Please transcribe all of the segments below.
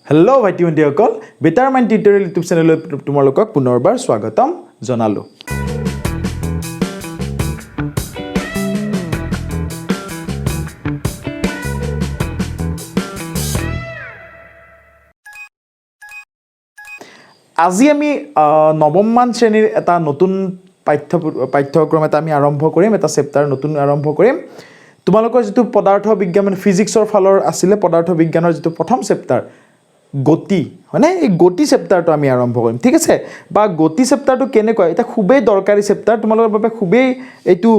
Hello' ভাইটি ভণ্টিসকল better mind tutorial YouTube চেনেললৈ তোমালোকক পুনৰবাৰ স্বাগতম জনালোঁ আজি আমি নৱমমান শ্ৰেণীৰ এটা নতুন পাঠ্যক্ৰম এটা আমি আৰম্ভ কৰিম এটা চেপ্টাৰ নতুন আৰম্ভ কৰিম তোমালোকৰ যেটো পদাৰ্থ বিজ্ঞান মানে ফিজিক্সৰ ফালৰ আছিলে পদাৰ্থ বিজ্ঞানৰ যেটো প্ৰথম চেপ্টাৰ গতি মানে এই গতি চেপ্টাৰটো আমি আৰম্ভ কৰিম ঠিক আছে বা গতি চেপ্টাৰটো কেনেকৈ এটা খুবেই দৰকাৰী চেপ্টাৰ তোমালোকৰ বাবে খুবেই এইটো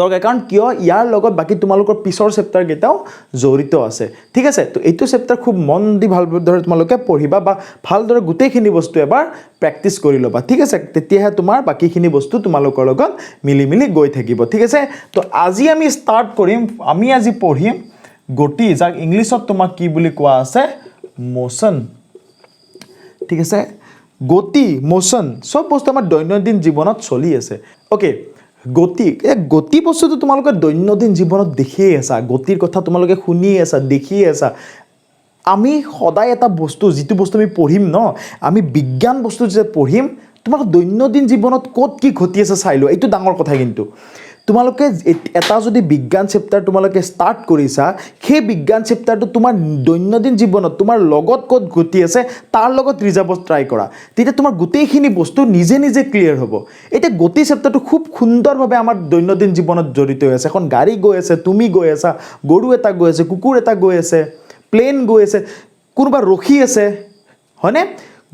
দৰকাৰী কাৰণ কিয় ইয়াৰ লগত বাকি তোমালোকৰ পিছৰ চেপ্টাৰ গেটাও জড়িত আছে ঠিক আছে তো এইটো চেপ্টাৰ খুব মন দি ভালদৰে তোমালোকে পঢ়িবা বা ভালদৰে গোটেইখিনি বস্তু এবাৰ প্ৰেক্টিস কৰি লবা ঠিক আছে তেতিয়াহে তোমাৰ বাকিখিনি বস্তু তোমালোকৰ লগত মিলি গৈ থাকিব ঠিক আছে তো আজি আমি স্টাৰ্ট কৰিম আমি আজি পঢ়িম গতি যাক ইংলিছত তোমাক কি বুলি কোৱা আছে মোশন ঠিক আছে গতি মোশন সব বস্তু আমাৰ দৈনন্দিন জীৱনত চলি আছে ওকে গতি বস্তুটো তোমালোকে দৈনন্দিন জীৱনত দেখিয়ে আছা গতিৰ কথা তোমালোকে শুনি আছা দেখি আছা আমি সদায় এটা বস্তু যেটো বস্তু আমি পঢ়িম ন আমি বিজ্ঞান বস্তু যে পঢ়িম তোমাক দৈনন্দিন জীৱনত ক'ত কি ঘটি আছে চাইলো এইটো ডাঙৰ কথা কিন্তু তোমালোকে এটা যদি বিজ্ঞান চেপ্টাৰ তোমালোকে স্টাৰ্ট কৰিছা সেই বিজ্ঞান চেপ্টাৰটো তোমাৰ দৈনন্দিন জীৱনত তোমাৰ লগত ক'ত ঘটি আছে তাৰ লগত ৰিজাৰ্ভ ট্ৰাই কৰা তেতিয়া তোমাৰ গোটেইখিনি বস্তু নিজে ক্লিয়াৰ হ'ব এটা গতি চেপ্টাৰটো খুব সুন্দৰভাৱে আমাৰ দৈনন্দিন জীৱনত জড়িত হৈ আছে এখন গাড়ী গৈ আছে তুমি গৈ আছা গৰু এটা গৈ আছে কুকুৰ এটা গৈ আছে প্লেন গৈ আছে কোনোবা ৰখি আছে হয়নে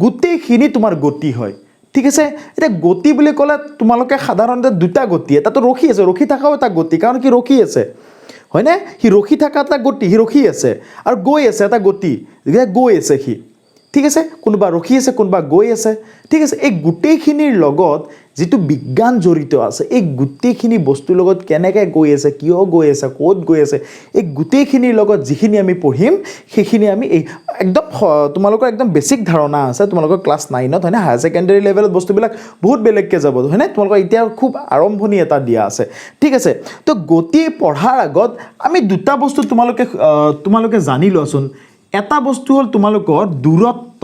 গোটেইখিনি তোমাৰ গতি হয় ঠিক আছে এটা গতি বুলি ক'লে তোমালোকে সাধাৰণতে দুটা গতি এটা তো ৰখি আছে ৰখি থাকাও এটা গতি কাৰণ কি ৰখি আছে হয়নে হি ৰখি থাকা এটা গতি হি ৰখি আছে আৰু গৈ আছে এটা গতি গৈ আছে হি ঠিক আছে কোনোবা ৰখি আছে কোনোবা গৈ আছে ঠিক আছে এই গোটেইখিনিৰ লগত যেটো বিজ্ঞান জড়িত আছে এই গোটেইখিনি বস্তুৰ লগত কেনেকৈ গৈ আছে কিয় গৈ আছে ক'ত গৈ আছে এই গোটেইখিনিৰ লগত যিখিনি আমি পঢ়িম সেইখিনি আমি একদম তোমালোকৰ একদম বেসিক ধাৰণা আছে তোমালোকৰ ক্লাস 9ত হয়নে হায়াৰ সেকেন্ডাৰী লেভেলত বস্তুবিলাক বহুত বেলেগকৈ যাব হয়নে তোমালোকৰ এতিয়া খুব আৰম্ভণি এটা দিয়া আছে ঠিক আছে তো গতি পঢ়াৰ আগত আমি দুটা বস্তু তোমালোকে জানি লোৱাচোন এটা বস্তু হল তোমালোকৰ দূৰত্ব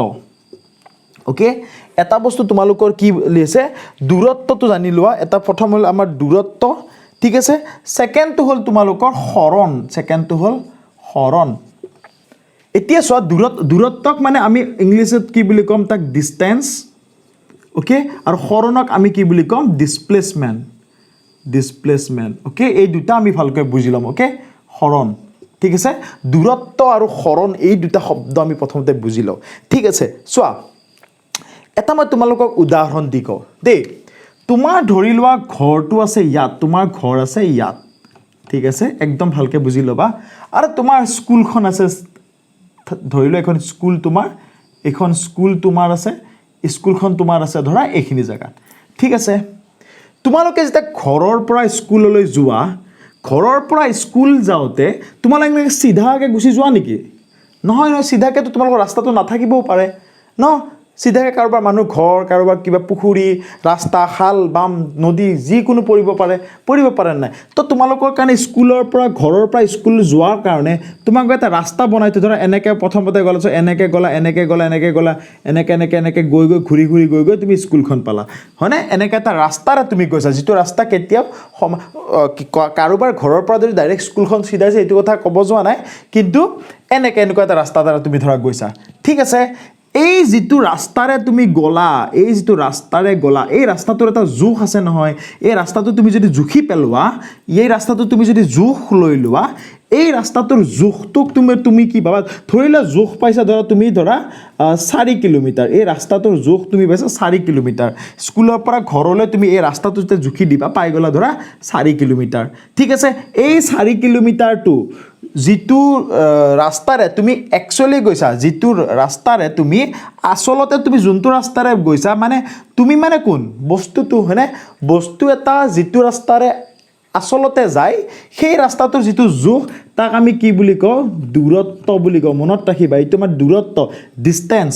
ওকে এটা বস্তু তোমালোকৰ কি লিছে দূৰত্বটো জানি লোৱা এটা প্ৰথম হল আমাৰ দূৰত্ব ঠিক আছে সেকেন্ডটো হল তোমালোকৰ হৰণ এতিয়া সোৱা দূৰত্বক মানে আমি ইংলিছত কি বুলি কম তাক ডিসটেন্স ওকে আৰু হৰণক আমি কি বুলি কম ডিসপ্লেসমেন্ট ওকে এই দুটা আমি ভালকৈ বুজি লম ওকে হৰণ ঠিক আছে দূৰত্ব আৰু হৰণ এই দুটা শব্দ আমি প্ৰথমতে বুজি লওঁ ঠিক আছে সোৱা এটা মই তোমালোকক উদাহৰণ দি কওঁ দেই তোমাৰ ধৰি লোৱা ঘৰটো আছে ইয়াত তোমাৰ ঘৰ আছে ইয়াত ঠিক আছে একদম ভালকৈ বুজি ল'বা আৰু তোমাৰ স্কুলখন আছে ধৰি লোৱা এখন স্কুল তোমাৰ আছে স্কুলখন তোমাৰ আছে ধৰা এইখিনি জায়গাত ঠিক আছে তোমালোকে যেতিয়া ঘৰৰ পৰা স্কুললৈ যোৱা ঘৰৰ পৰা স্কুল যাওঁতে তোমালোকে সিধাকে গুছি যোৱা নেকি নহয় সিধাকে তো তোমালোকৰ ৰাস্তাটো নাথাকিবও পাৰে ন সিধাকে কাৰোবাৰ মানুহ ঘৰ কাৰোবাৰ কিবা পুখুৰী ৰাস্তা খাল বাম নদী যিকোনো পৰিব পাৰে নাই তো তোমালোকৰ কাৰণে স্কুলৰ পৰা ঘৰৰ পৰা স্কুল যোৱাৰ কাৰণে তোমাক এটা ৰাস্তা বনাইতে ধৰা এনেকৈ প্ৰথমতে গ'লা এনেকৈ গ'লা এনেকৈ গৈ ঘূৰি গৈ তুমি স্কুলখন পালা হয়নে এনেকৈ এটা ৰাস্তাৰে তুমি গৈছা যিটো ৰাস্তা কেতিয়াও কাৰোবাৰ ঘৰৰ পৰা যদি ডাইৰেক্ট স্কুলখন সিধাইছে এইটো কথা ক'ব যোৱা নাই কিন্তু এনেকুৱা এটা ৰাস্তা দ্বাৰা তুমি ধৰা গৈছা ঠিক আছে এই যেটো ৰাস্তাৰে তুমি গলা এই ৰাস্তাটোৰ এটা জোখ আছে নহয় এই ৰাস্তাটো তুমি যদি জুখি পেলোৱা এই ৰাস্তাটো তুমি যদি জোখ লৈ লোৱা এই ৰাস্তাটোৰ জোখটোক তুমি কি পাবা ধৰিলা জোখ পাইছা ধৰা তুমি ধৰা 4 কিলোমিটাৰ এই ৰাস্তাটোৰ জোখ তুমি পাইছা 4 কিলোমিটাৰ স্কুলৰ পৰা ঘৰলৈ তুমি এই ৰাস্তাটো যেতিয়া জুখি দিবা পাই গলা ধৰা 4 কিলোমিটাৰ ঠিক আছে এই 4 কিলোমিটাৰটো যেটো ৰাস্তাৰে তুমি একচুয়ালি গৈছা যেটো ৰাস্তাৰে তুমি আসলতে তুমি যোনটো ৰাস্তাৰে গৈছা মানে তুমি মানে কোন বস্তুটো হয়নে বস্তু এটা যেটো ৰাস্তাৰে আসলতে যায় সেই ৰাস্তাটোৰ যেটো জোখ তাক আমি কি বুলি কওঁ দূৰত্ব বুলি কওঁ মনত ৰাখিবা এইটো আমাৰ দূৰত্ব ডিসটেন্স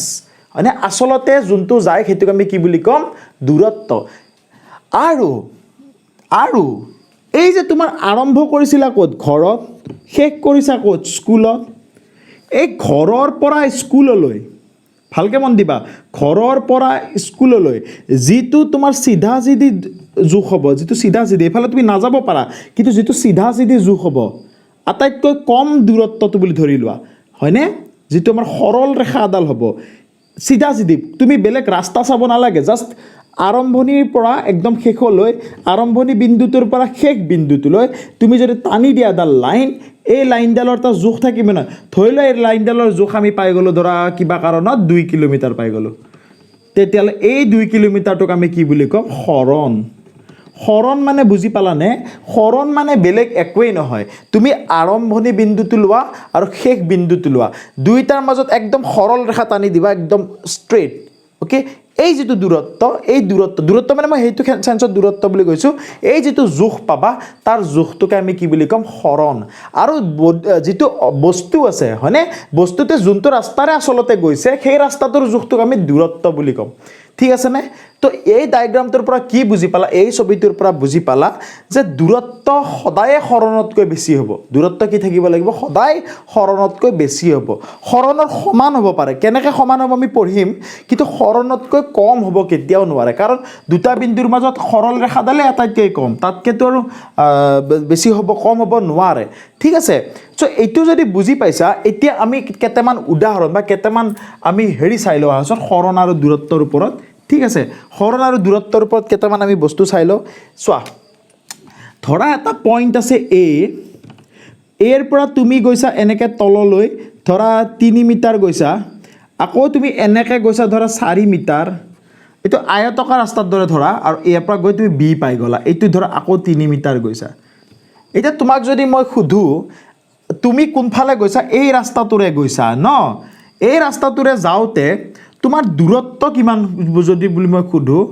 মানে আসলতে যোনটো যায় সেইটোক আমি কি বুলি কম দূৰত্ব আৰু এই যে তোমাৰ আৰম্ভ কৰিছিলা ক'ত ঘৰত শেষ কৰিছা ক'ত স্কুলত এই ঘৰৰ পৰা স্কুললৈ ভালকৈ মন দিবা ঘৰৰ পৰা স্কুললৈ যিটো তোমাৰ চিধা চিধি জোখ হ'ব যিটো চিধা চিধি এইফালে তুমি নাযাব পাৰা কিন্তু যিটো চিধা চিধি জোখ হ'ব আটাইতকৈ কম দূৰত্বটো বুলি ধৰি লোৱা হয়নে যিটো আমাৰ সৰল ৰেখা এডাল হ'ব চিধা চিধি তুমি বেলেগ ৰাস্তা চাব নালাগে জাষ্ট আৰম্ভণিৰ পৰা একদম শেষলৈ আৰম্ভণি বিন্দুটোৰ পৰা শেষ বিন্দুটোলৈ তুমি যদি টানি দিয়া এডাল লাইন এই লাইনডালৰ এটা জোখ থাকিব নহয় ধৰি লোৱা এই লাইনডালৰ জোখ আমি পাই গ'লোঁ ধৰা কিবা কাৰণত 2 কিলোমিটাৰ পাই গ'লোঁ তেতিয়াহ'লে এই 2 কিলোমিটাৰটোক আমি কি বুলি ক'ম হৰণ হৰণ মানে বুজি পালানে হৰণ মানে বেলেগ একোৱেই নহয় তুমি আৰম্ভণি বিন্দুটো লোৱা আৰু শেষ বিন্দুটো লোৱা দুইটাৰ মাজত একদম সৰল ৰেখা টানি দিবা একদম ষ্ট্ৰেইট ওকে এই যিটো দূৰত্ব মানে মই সেইটো সেন্সত দূৰত্ব বুলি কৈছোঁ এই যিটো জোখ পাবা তাৰ জোখটোকে আমি কি বুলি ক'ম হৰণ আৰু যিটো বস্তু আছে হয়নে বস্তুতে যোনটো ৰাস্তাৰে আচলতে গৈছে সেই ৰাস্তাটোৰ জোখটোক আমি দূৰত্ব বুলি ক'ম ঠিক আছে নে তো এই ডায়াগ্ৰামটোৰ পৰা কি বুজি পালা এই ছবিটোৰ পৰা বুজি পালা যে দূৰত্ব সদায় হৰণতকৈ বেছি হ'ব দূৰত্ব কি থাকিব লাগিব সদায় হৰণতকৈ বেছি হ'ব হৰণৰ সমান হ'ব পাৰে কেনেকৈ সমান হ'ব আমি পঢ়িম কিন্তু হৰণতকৈ কম হ'ব কেতিয়াও নোৱাৰে কাৰণ দুটা বিন্দুৰ মাজত সৰল ৰেখাডালে আটাইতকৈ কম তাতকেতো আৰু বেছি হ'ব কম হ'ব নোৱাৰে ঠিক আছে সো এইটো যদি বুজি পাইছা এতিয়া আমি কেইটামান উদাহৰণ বা কেইটামান আমি চাই লওঁ আচল হৰণ আৰু দূৰত্বৰ ওপৰত ঠিক আছে হৰণ আৰু দূৰত্বৰ ওপৰত কেইটামান আমি বস্তু চাই লওঁ চোৱা ধৰা এটা পইণ্ট আছে এৰ পৰা তুমি গৈছা এনেকৈ তললৈ ধৰা 3 মিটাৰ গৈছা আকৌ তুমি এনেকৈ গৈছা ধৰা 4 মিটাৰ এইটো আয়তকাৰ ৰাস্তাৰ দৰে ধৰা আৰু ইয়াৰ পৰা গৈ তুমি বি পাই গ'লা এইটো ধৰা আকৌ 3 মিটাৰ গৈছা এতিয়া তোমাক যদি মই সুধোঁ তুমি কোনফালে গৈছা এই ৰাস্তাটোৰে গৈছা ন এই ৰাস্তাটোৰে যাওঁতে তোমাৰ দূৰত্ব কিমান যদি বুলি মই সুধোঁ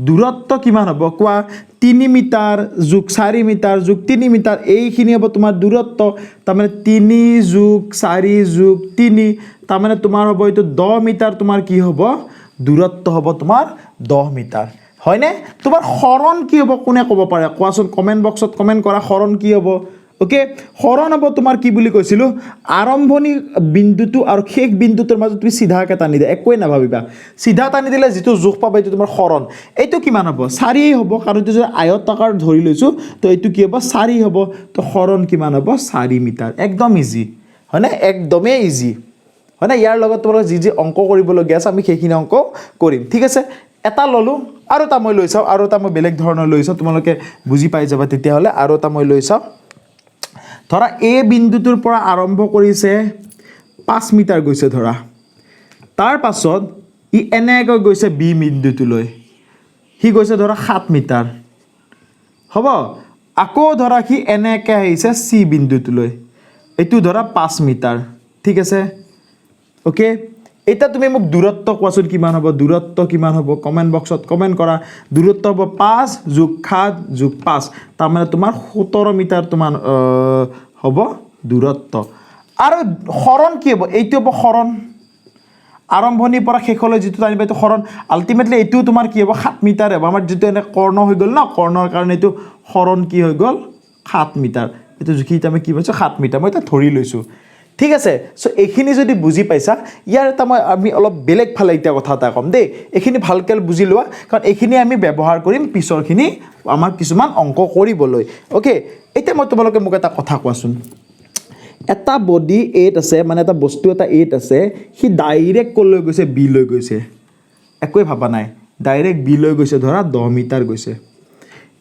দূৰত্ব কিমান হ'ব কোৱা 3 মিটাৰ যোগ 4 মিটাৰ যোগ 3 মিটাৰ এইখিনি হ'ব তোমাৰ দূৰত্ব তাৰমানে 3 যোগ 4 যোগ 3 তাৰমানে তোমাৰ হ'ব এইটো 10 মিটাৰ তোমাৰ কি হ'ব দূৰত্ব হ'ব তোমাৰ 10 মিটাৰ হয়নে তোমাৰ হৰণ কি হ'ব কোনে ক'ব পাৰে কোৱাচোন কমেণ্ট বক্সত কমেণ্ট কৰা হৰণ কি হ'ব ওকে হৰণ হ'ব তোমাৰ কি বুলি কৈছিলোঁ আৰম্ভণি বিন্দুটো আৰু শেষ বিন্দুটোৰ মাজত তুমি চিধাকৈ টানি দিয়া একোৱেই নাভাবিবা চিধা টানি দিলে যিটো জোখ পাবা এইটো তোমাৰ হৰণ এইটো কিমান হ'ব 4 হ'ব কাৰণ এইটো যদি আয়তাকাৰ ধৰি লৈছোঁ তো এইটো কি হ'ব 4 হ'ব তো হৰণ কিমান হ'ব 4 মিটাৰ একদম ইজি হয়নে একদমেই ইজি হয়নে ইয়াৰ লগত তোমালোকে যি অংক কৰিবলগীয়া আছে আমি সেইখিনি অংক কৰিম ঠিক আছে এটা ল'লোঁ আৰু এটা মই লৈ চাওঁ আৰু এটা মই বেলেগ ধৰণৰ লৈ চাওঁ তোমালোকে বুজি পাই যাবা তেতিয়াহ'লে আৰু এটা মই লৈ চাওঁ ধৰা এই বিন্দুটোৰ পৰা আৰম্ভ কৰিছে 5 মিটাৰ গৈছে ধৰা তাৰ পাছত ই এনেকৈ গৈছে বি বিন্দুটোলৈ সি গৈছে ধৰা 7 মিটাৰ হ'ব আকৌ ধৰা সি এনেকৈ আহিছে চি বিন্দুটোলৈ এইটো ধৰা 5 মিটাৰ ঠিক আছে ওকে এটা তুমি মোক দূৰত্ব কোৱাচোন কিমান হ'ব দূৰত্ব কিমান হ'ব কমেণ্ট বক্সত কমেণ্ট কৰা দূৰত্ব হ'ব 5 যোগ 7 যোগ 5 তাৰমানে তোমাৰ 17 মিটাৰ তোমাৰ হ'ব দূৰত্ব আৰু হৰণ কি হ'ব এইটো হ'ব হৰণ আৰম্ভণিৰ পৰা শেষলৈ যিটো টানিবা এইটো হৰণ আল্টিমেটলি এইটো তোমাৰ কি হ'ব 7 মিটাৰ হ'ব আমাৰ যিটো এনে কৰ্ণ হৈ গ'ল ন কৰ্ণৰ কাৰণে এইটো হৰণ কি হৈ গ'ল 7 মিটাৰ এইটো জুখি আমি কি পাইছোঁ 7 মিটাৰ মই এটা ধৰি লৈছোঁ ঠিক আছে সো এইখিনি যদি বুজি পাইছা ইয়াৰ এটা আমি অলপ বেলেগ ফালে এতিয়া কথা এটা ক'ম দেই এইখিনি ভালকৈ বুজি লোৱা কাৰণ এইখিনি আমি ব্যৱহাৰ কৰিম পিছৰখিনি আমাৰ কিছুমান অংক কৰিবলৈ ওকে এতিয়া মই তোমালোকে মোক এটা কথা কোৱাচোন এটা বডি 8 আছে মানে এটা বস্তু এটা 8 আছে সি ডাইৰেক্ট ক'লৈ গৈছে বি লৈ গৈছে একোৱে ভাবা নাই ডাইৰেক্ট বি লৈ গৈছে ধৰা 10 মিটাৰ গৈছে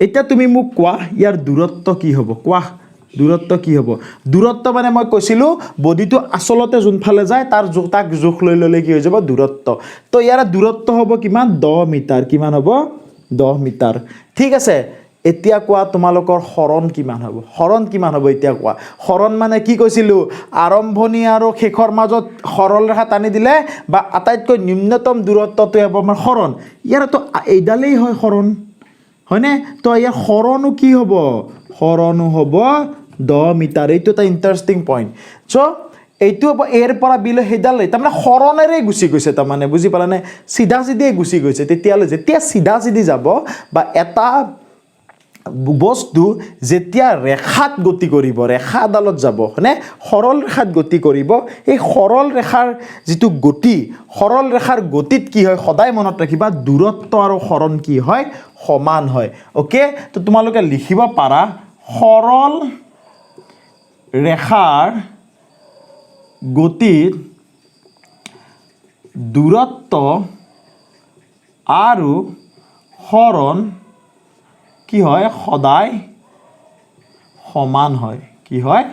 এতিয়া তুমি মোক কোৱা ইয়াৰ দূৰত্ব কি হ'ব কোৱা দূৰত্ব কি হ'ব দূৰত্ব মানে মই কৈছিলোঁ বডিটো আচলতে যোনফালে যায় তাক জোখ লৈ ল'লে কি হৈ যাব দূৰত্ব তো ইয়াৰ দূৰত্ব হ'ব কিমান 10 মিটাৰ কিমান হ'ব 10 মিটাৰ ঠিক আছে এতিয়া কোৱা তোমালোকৰ হৰণ কিমান হ'ব এতিয়া কোৱা হৰণ মানে কি কৈছিলোঁ আৰম্ভণি আৰু শেষৰ মাজত সৰল ৰেখা টানি দিলে বা আটাইতকৈ নিম্নতম দূৰত্বটোৱে হ'ব আমাৰ হৰণ ইয়াৰতো এইডালেই হয় হৰণ হয়নে তো ইয়াৰ হৰণো কি হ'ব হৰণো হ'ব 10 মিটাৰ এইটো এটা ইণ্টাৰেষ্টিং পইণ্ট চ' এইটো হ'ব এৰ পৰা বিলৈ সেইডালেই তাৰমানে হৰণেৰে গুচি গৈছে তাৰমানে বুজি পালানে চিধা চিধিয়ে গুচি গৈছে তেতিয়াহ'লে যেতিয়া চিধা চিধি যাব বা এটা বস্তু যেতিয়া ৰেখাত গতি কৰিব ৰেখা আদালত যাব হয়নে সৰল ৰেখাত গতি কৰিব এই সৰল ৰেখাৰ যিটো গতি সৰল ৰেখাৰ গতিত কি হয় সদায় মনত ৰাখিবা দূৰত্ব আৰু সৰণ কি হয় সমান হয় ওকে তো তোমালোকে লিখিব পাৰা সৰল ৰেখাৰ গতিত দূৰত্ব আৰু সৰণ কি হয় সদায় সমান হয় কি হয়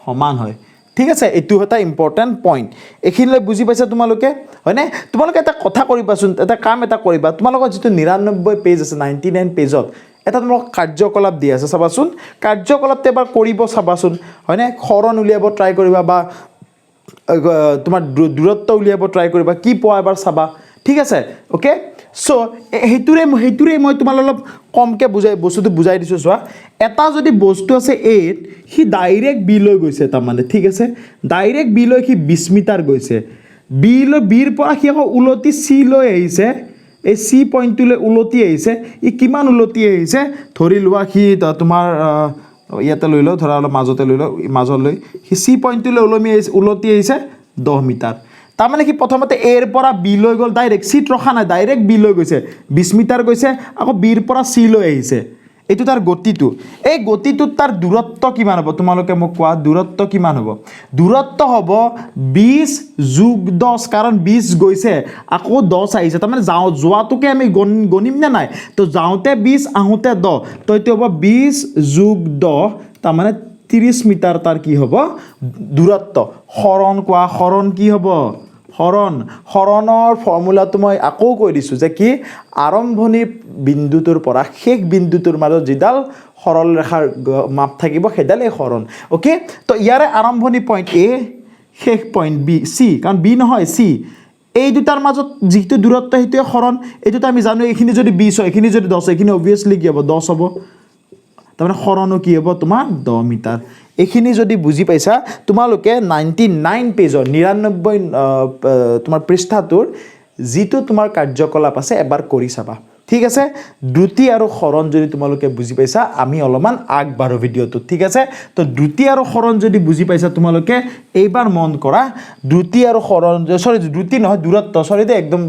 সমান হয় ঠিক আছে এটো এটা ইম্পৰ্টেন্ট পইণ্ট এখিনিলৈ বুজি পাইছা তোমালোকে হয়নে তোমালোকে এটা কথা কৰিবাচোন এটা কাম এটা কৰিবা তোমালোকৰ যিটো 99 পেজ আছে 99 পেজত এটা তোমাক কাৰ্যকলাপ দি আছে চাবাচোন কাৰ্যকলাপতে এবাৰ কৰিব চাবাচোন হয়নে সৰণ উলিয়াব ট্ৰাই কৰিবা বা তোমাৰ দূৰত্ব উলিয়াব ট্ৰাই কৰিবা কি পোৱা এবাৰ চাবা ঠিক আছে ওকে সো হেতুৰে মই তোমালোক অলপ কমকে বস্তুটো বুজাই দিছো চোৱা এটা যদি বস্তু আছে a হি ডাইৰেক্ট b লৈ গৈছে তাৰ মানে ঠিক আছে ডাইৰেক্ট b লৈ কি 20 মিটাৰ গৈছে b ৰ পৰা কি উলতি c লৈ আহিছে এই c পইণ্টটোলৈ উলতি আহিছে ই কিমান উলতি আহিছে ধৰি লোৱা কি তোমাৰ ইয়াতে লৈ লও ধৰা অলপ মাজতে লৈ লও মাজলৈ কি c পইণ্টটোলৈ উলতি আহিছে 10 মিটাৰ তাৰ মানে কি প্ৰথমতে a ৰ পৰা b লৈ গল ডাইৰেক্ট c ৰখা নাই ডাইৰেক্ট b লৈ গৈছে 20 মিটাৰ গৈছে আকৌ b ৰ পৰা c লৈ আহিছে এটো তাৰ গতিটো এই গতিটো তাৰ দূৰত্ব কিমান হ'ব তোমালোকে মোক কোৱা দূৰত্ব কিমান হ'ব দূৰত্ব হ'ব 20 + 10 কাৰণ 20 গৈছে আকৌ 10 আহিছে তাৰ মানে যোৱাটোকে আমি গণিম না নাই তো যাওতে 20 আহোতে 10 তো এটো হ'ব 20 + 10 তাৰ মানে 30 মিটাৰ তাৰ কি হ'ব দূৰত্ব সৰণ কোৱা সৰণ কি হ'ব সৰণৰ ফৰ্মুলাটো মই আকৌ কৈ দিছো যে কি আৰম্ভণি বিন্দুটোৰ পৰা শেষ বিন্দুটোৰ মাজত যিডাল সৰল ৰেখাৰ মাপ থাকিব সেইডালেই সৰণ ওকে তো ইয়াৰে আৰম্ভণি পইণ্ট a শেষ পইণ্ট b c কাৰণ b নহয় c এই দুটাৰ মাজত যিটো দূৰত্ব হেতুৱে সৰণ এটোটা আমি জানো এখিনি যদি 20 হয় এখিনি যদি 10 এখিনি obviously কি হ'ব 10 হ'ব তাৰমানে সৰণো কি হ'ব তোমাৰ 10 মিটাৰ এখিনি যদি বুজি পাইছা তোমালোকে 99 পেজৰ 99 তোমাৰ পৃষ্ঠাটোৰ যিটো তোমাৰ কাৰ্যকলাপ আছে এবাৰ কৰি চাবা ঠিক আছে দ্ৰুতি আৰু সৰণ যদি তোমালোকে বুজি পাইছা আমি অলপমান আগবাঢ়ো ভিডিওটো ঠিক আছে তো দ্ৰুতি আৰু সৰণ যদি বুজি পাইছা তোমালোকে এইবাৰ মন কৰা দ্ৰুতি আৰু সৰণ দ্ৰুতি নহয় দূৰত্ব একদম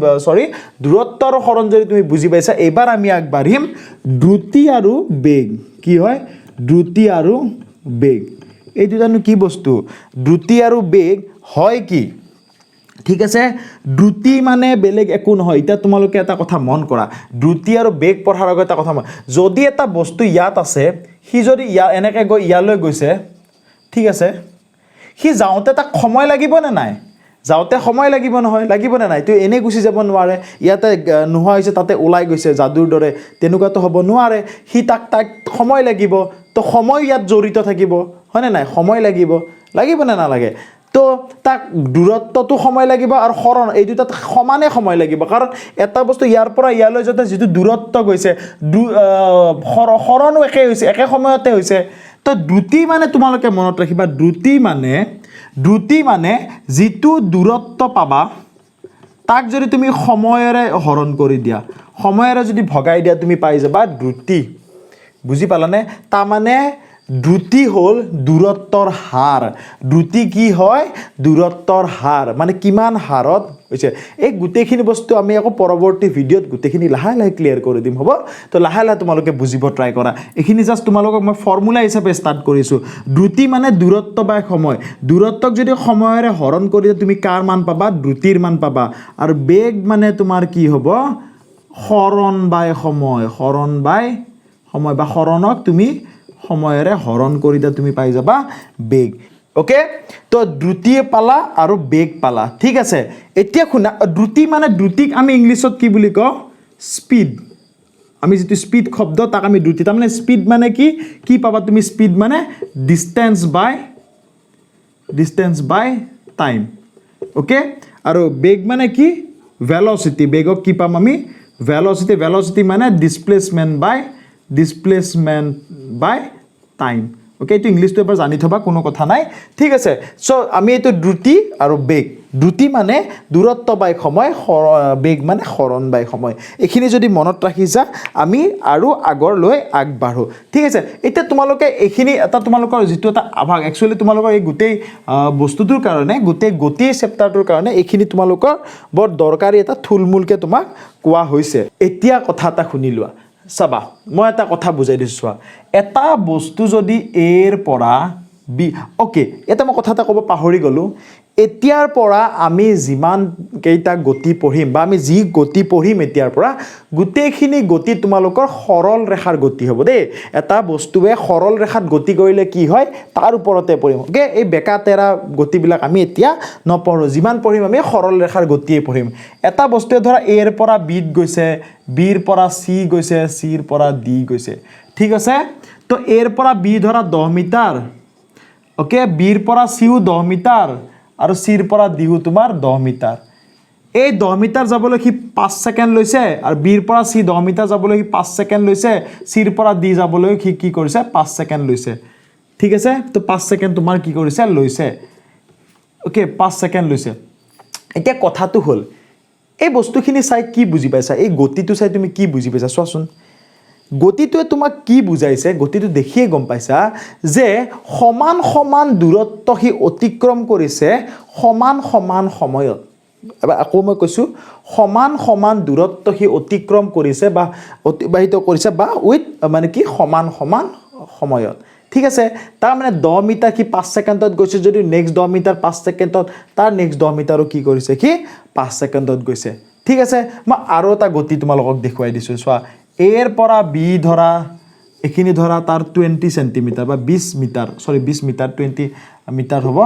দূৰত্ব আৰু সৰণ যদি তুমি বুজি পাইছা এইবাৰ আমি আগবাঢ়িম দ্ৰুতি আৰু বেগ কি হয় দ্ৰুতি আৰু বেগ এই দুটানো কি বস্তু দ্ৰুতি আৰু বেগ হয় কি ঠিক আছে দ্ৰুতি মানে বেলেগ একো নহয় এটা তোমালোকে এটা কথা মন কৰা দ্ৰুতি আৰু বেগ পঢ়াৰ আগত এটা কথা যদি এটা বস্তু ইয়াত আছে হি যদি এনেকৈ গৈ ইয়ালৈ গৈছে ঠিক আছে হি যাওঁতে তাক সময় লাগিব নে নাই যাওঁতে সময় লাগিব নহয় লাগিব নে নাই তো এনে গুছি যাব নোৱাৰে ইয়াতে নোহোৱা হৈছে তাতে ওলাই গৈছে যাদুৰ দৰে তেনেকুৱাটো হ'ব নোৱাৰে হি তাক সময় লাগিব তো সময় ইয়াত জড়িত থাকিব হয় নে নাই সময় লাগিব নে নালাগে তো তাক দূৰত্বটো সময় লাগিব আৰু সৰণ এই দুটাত সমানে সময় লাগিব কাৰণ এটা বস্তু ইয়াৰ পৰা ইয়ালৈ যাতে যিটো দূৰত্ব গৈছে সৰণো একে হৈছে একে সময়তে হৈছে তো দ্ৰুতি মানে তোমালোকে মনত ৰাখিবা দ্ৰুতি মানে যিটো দূৰত্ব পাবা তাক যদি তুমি সময়ৰে হৰণ কৰি দিয়া সময়ৰে যদি ভগাই দিয়া তুমি পাই যাবা দ্ৰুতি বুজি পালানে তাৰ মানে দ্ৰুতি হল দূৰত্বৰ হাৰ দ্ৰুতি কি হয় দূৰত্বৰ হাৰ মানে কিমান হাৰত হৈছে এই গুটেখিনি বস্তু আমি আকৌ পৰৱৰ্তী ভিডিওত গুটেখিনি লাহে ক্লিয়াৰ কৰি দিম হ'ব তো লাহে তোমালোকে বুজিব ট্ৰাই কৰা এখিনি জাস্ট তোমালোকক মই ফৰ্মুলা হিচাপে স্টাৰ্ট কৰিছো দ্ৰুতি মানে দূৰত্ব বা সময় দূৰত্বক যদি সময়ৰে হৰণ কৰি তুমি কাৰ মান পাবা দ্ৰুতিৰ মান পাবা আৰু বেগ মানে তোমাৰ কি হ'ব হৰণ বাই সময় বা হৰণক তুমি সময়ৰে হৰণ কৰি দিয়া তুমি পাই যাবা বেগ ওকে তো দ্ৰুতি পালা আৰু বেগ পালা ঠিক আছে এতিয়া শুনা দ্ৰুতি মানে দ্ৰুতিক আমি ইংলিছত কি বুলি কওঁ স্পিড আমি যেটো স্পিড শব্দ তাক আমি দ্ৰুতি তাৰ মানে স্পিড মানে কি পাবা তুমি স্পিড মানে ডিসটেন্স বাই টাইম ওকে আৰু বেগ মানে কি ভেলোসিটি বেগক কি পাম আমি ভেলোসিটি মানে ডিসপ্লেসমেন্ট বাই টাইম ওকে এটো ইংলিশটো এবাৰ জানি থবা কোনো কথা নাই ঠিক আছে সো আমি এটো দ্ৰুতি আৰু বেগ দ্ৰুতি মানে দূৰত্ব বাই সময়, বেগ মানে সৰণ বাই সময়। এইখিনি যদি মনত ৰাখিছা আমি আৰু আগলৈ আগবাঢ়ো। ঠিক আছে, এতিয়া তোমালোকে এইখিনি এটা তোমালোকৰ যিটো এটা আভাস, একচুৱেলি তোমালোকৰ এই গোটেই বস্তুটোৰ কাৰণে, গোটেই গতি চেপ্টাৰটোৰ কাৰণে এইখিনি তোমালোকৰ বৰ দৰকাৰী এটা থুলমূলকৈ তোমাক কোৱা হৈছে। এতিয়া কথা এটা শুনি লোৱা, চাবা মই এটা কথা বুজাই দিছোঁ চোৱা। এটা বস্তু যদি এৰ পৰা বি, অ'কে এটা মই কথা এটা ক'ব পাহৰি গ'লোঁ। এতিয়াৰ পৰা আমি যিমান কেইটা গতি পঢ়িম বা আমি যি গতি পঢ়িম এতিয়াৰ পৰা, গোটেইখিনি গতি তোমালোকৰ সৰল ৰেখাৰ গতি হ'ব দেই। এটা বস্তুৱে সৰল ৰেখাত গতি কৰিলে কি হয় তাৰ ওপৰতে পঢ়িম। অ'কে, এই বেকা তেৰা গতিবিলাক আমি এতিয়া নপঢ়োঁ, যিমান পঢ়িম আমি সৰল ৰেখাৰ গতিয়ে পঢ়িম। এটা বস্তুৱে ধৰা এৰ পৰা বিত গৈছে, বিৰ পৰা চি গৈছে, চিৰ পৰা ডি গৈছে। ঠিক আছে, তো এৰ পৰা বি ধৰা 10 মিটাৰ, অ'কে, বিৰ পৰা চিও 10 মিটাৰ আৰু চিৰ পৰা ডিও তোমাৰ 10 মিটাৰ। এই 10 মিটাৰ যাবলৈ সি 5 ছেকেণ্ড লৈছে আৰু বিৰ পৰা চি 10 মিটাৰ যাবলৈ সি 5 ছেকেণ্ড লৈছে, চিৰ পৰা ডি যাবলৈ সি কি কৰিছে 5 ছেকেণ্ড লৈছে। ঠিক আছে, তো 5 ছেকেণ্ড তোমাৰ কি কৰিছে লৈছে, অ'কে 5 ছেকেণ্ড লৈছে। এতিয়া কথাটো হ'ল এই বস্তুখিনি চাই কি বুজি পাইছা, এই গতিটো চাই তুমি কি বুজি পাইছা চোৱাচোন। গতিটোৱে তোমাক কি বুজাইছে, গতিটো দেখিয়ে গম পাইছা যে সমান সমান দূৰত্ব সি অতিক্ৰম কৰিছে সমান সমান সময়ত। এবাৰ আকৌ মই কৈছোঁ, সমান সমান দূৰত্ব সি অতিক্ৰম কৰিছে বা অতিবাহিত কৰিছে বা উইথ মানে কি সমান সমান সময়ত। ঠিক আছে, তাৰমানে 10 মিটাৰ সি 5 ছেকেণ্ডত গৈছে যদি নেক্সট 10 মিটাৰ 5 ছেকেণ্ডত, তাৰ নেক্সট 10 মিটাৰো কি কৰিছে সি 5 ছেকেণ্ডত গৈছে। ঠিক আছে, মই আৰু এটা গতি তোমালোকক দেখুৱাই দিছোঁ চোৱা। এৰ পৰা বি ধৰা, এইখিনি ধৰা তাৰ 20 চেণ্টিমিটাৰ বা 20 মিটাৰ, 20 মিটাৰ 20 মিটাৰ হ'ব।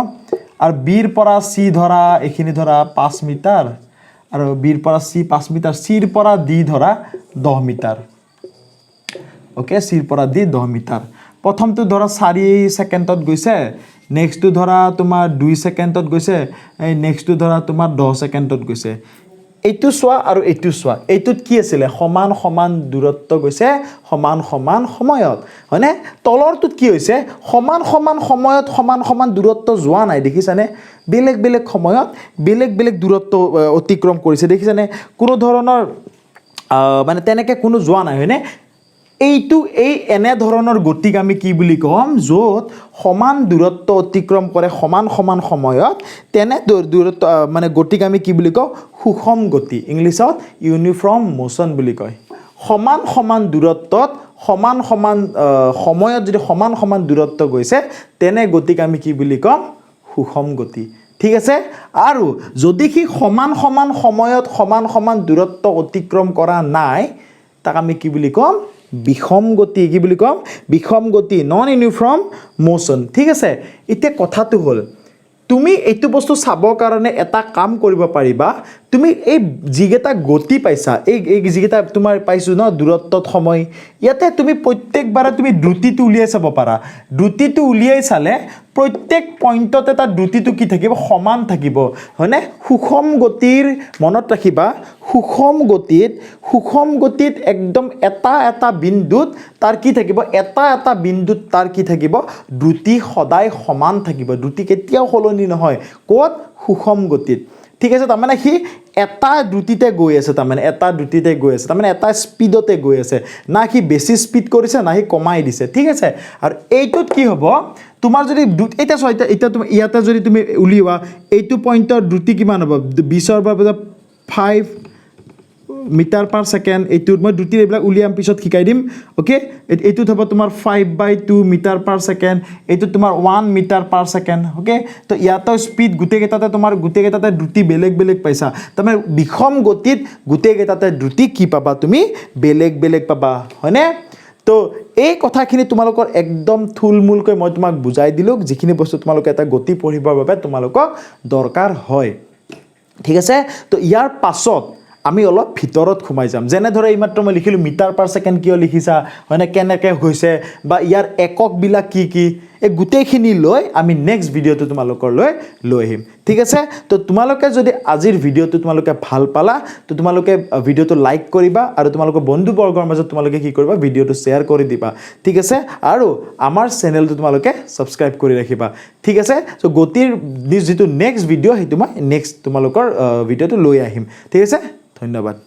আৰু বিৰ পৰা চি ধৰা, এইখিনি ধৰা 5 মিটাৰ আৰু বিৰ পৰা চি 5 মিটাৰ, চিৰ পৰা ডি ধৰা 10 মিটাৰ। অ'কে, চিৰ পৰা ডি 10 মিটাৰ। প্ৰথমটো ধৰা 4 ছেকেণ্ডত গৈছে, নেক্সটটো ধৰা তোমাৰ 2 ছেকেণ্ডত গৈছে, এই নেক্সটটো ধৰা তোমাৰ 10 ছেকেণ্ডত গৈছে। এইটো চোৱা আৰু এইটো চোৱা, এইটোত কি আছিলে সমান সমান দূৰত্ব গৈছে সমান সমান সময়ত, হয়নে? তলৰটোত কি হৈছে সমান সমান সময়ত সমান সমান দূৰত্ব যোৱা নাই, দেখিছানে? বেলেগ বেলেগ সময়ত বেলেগ বেলেগ দূৰত্ব অতিক্ৰম কৰিছে, দেখিছানে? কোনো ধৰণৰ মানে তেনেকৈ কোনো যোৱা নাই, হয়নে? এইটো এই এনে ধৰণৰ গতিক আমি কি বুলি ক'ম, য'ত সমান দূৰত্ব অতিক্ৰম কৰে সমান সমান সময়ত, তেনে দূৰত্ব মানে গতিক আমি কি বুলি কওঁ, সুষম গতি, ইংলিছত ইউনিফৰ্ম মোশ্যন বুলি কয়। সমান সমান দূৰত্বত সমান সমান সময়ত যদি সমান সমান দূৰত্ব গৈছে তেনে গতিক আমি কি বুলি ক'ম, সুষম গতি। ঠিক আছে, আৰু যদি সি সমান সমান সময়ত সমান সমান দূৰত্ব অতিক্ৰম কৰা নাই, তাক আমি কি বুলি ক'ম, বিষম গতি। কি বুলি ক'ম, বিষম গতি, নন ইউনিফৰ্ম মোশ্যন। ঠিক আছে, এতিয়া কথাটো হ'ল তুমি এইটো বস্তু চাবৰ কাৰণে এটা কাম কৰিব পাৰিবা, তুমি এই যিকেইটা গতি পাইছা, এই যিকেইটা তোমাৰ পাইছোঁ ন দূৰত্বত সময়, ইয়াতে তুমি প্ৰত্যেকবাৰে তুমি দ্ৰুতিটো উলিয়াই চাব পাৰা। দ্ৰুতিটো উলিয়াই চালে প্ৰত্যেক পইণ্টত এটা দ্ৰুতিটো কি থাকিব, সমান থাকিব, হয়নে? সুষম গতিৰ মনত ৰাখিবা, সুষম গতিত একদম এটা এটা বিন্দুত তাৰ কি থাকিব, এটা এটা বিন্দুত তাৰ কি থাকিব, দ্ৰুতি সদায় সমান থাকিব, দ্ৰুতি কেতিয়াও সলনি নহয়। ক'ত, সুষম গতিত। ঠিক আছে, তাৰমানে সি এটা দ্ৰুতিতে গৈ আছে, তাৰমানে এটা দ্ৰুতিতে গৈ আছে, তাৰমানে এটা স্পীডতে গৈ আছে, না সি বেছি স্পীড কৰিছে না সি কমাই দিছে। ঠিক আছে, আৰু এইটোত কি হ'ব, তোমাৰ যদি এতিয়া চোৱা, এতিয়া তুমি ইয়াতে যদি তুমি উলিওৱা এইটো পইণ্টৰ দ্ৰুতি কিমান হ'ব, 20ৰ পৰা 5 মিটাৰ পাৰ ছেকেণ্ড। এইটোত মই দ্ৰুতিৰ এইবিলাক উলিয়াম পিছত শিকাই দিম। অ'কে, এইটোত হ'ব তোমাৰ 5/2 মিটাৰ পাৰ ছেকেণ্ড, এইটোত তোমাৰ 1 মিটাৰ পাৰ ছেকেণ্ড। অ'কে, তো ইয়াতো স্পীড গোটেইকেইটাতে তোমাৰ গোটেইকেইটাতে দ্ৰুতি বেলেগ বেলেগ পাইছা, তাৰমানে বিষম গতিত গোটেইকেইটাতে দ্ৰুতি কি পাবা, তুমি বেলেগ বেলেগ পাবা, হয়নে? তো এই কথাখিনি তোমালোকৰ একদম থুলমূলকৈ মই তোমাক বুজাই দিলোঁ, যিখিনি বস্তু তোমালোকে এটা গতি পঢ়িবৰ বাবে তোমালোকক দৰকাৰ হয়। ঠিক আছে, তো ইয়াৰ পাছত আমি অলপ ভিতৰত সোমাই যাম। যেনে ধৰা এইমাত্ৰ মই লিখিলোঁ মিটাৰ পাৰ ছেকেণ্ড, কিয় লিখিছা, হয়নে, কেনেকৈ হৈছে, বা ইয়াৰ এককবিলাক কি কি, এই গোটেইখিনি লৈ আমি নেক্সট ভিডিঅ'টো তোমালোকৰ লৈ আহিম ঠিক আছে তো তোমালোকে যদি আজিৰ ভিডিঅ'টো তোমালোকে ভাল পালা তো তোমালোকে ভিডিঅ'টো লাইক কৰিবা আৰু তোমালোকৰ বন্ধুবৰ্গৰ মাজত তোমালোকে কি কৰিবা ভিডিঅ'টো শ্বেয়াৰ কৰি দিবা ঠিক আছে আৰু আমাৰ চেনেলটো তোমালোকে সাবস্ক্ৰাইব কৰি ৰাখিবা ঠিক আছে সো গতিৰ যিটো নেক্সট ভিডিঅ' সেইটো মই নেক্সট তোমালোকৰ ভিডিঅ'টো লৈ আহিম ঠিক আছে ধন্যবাদ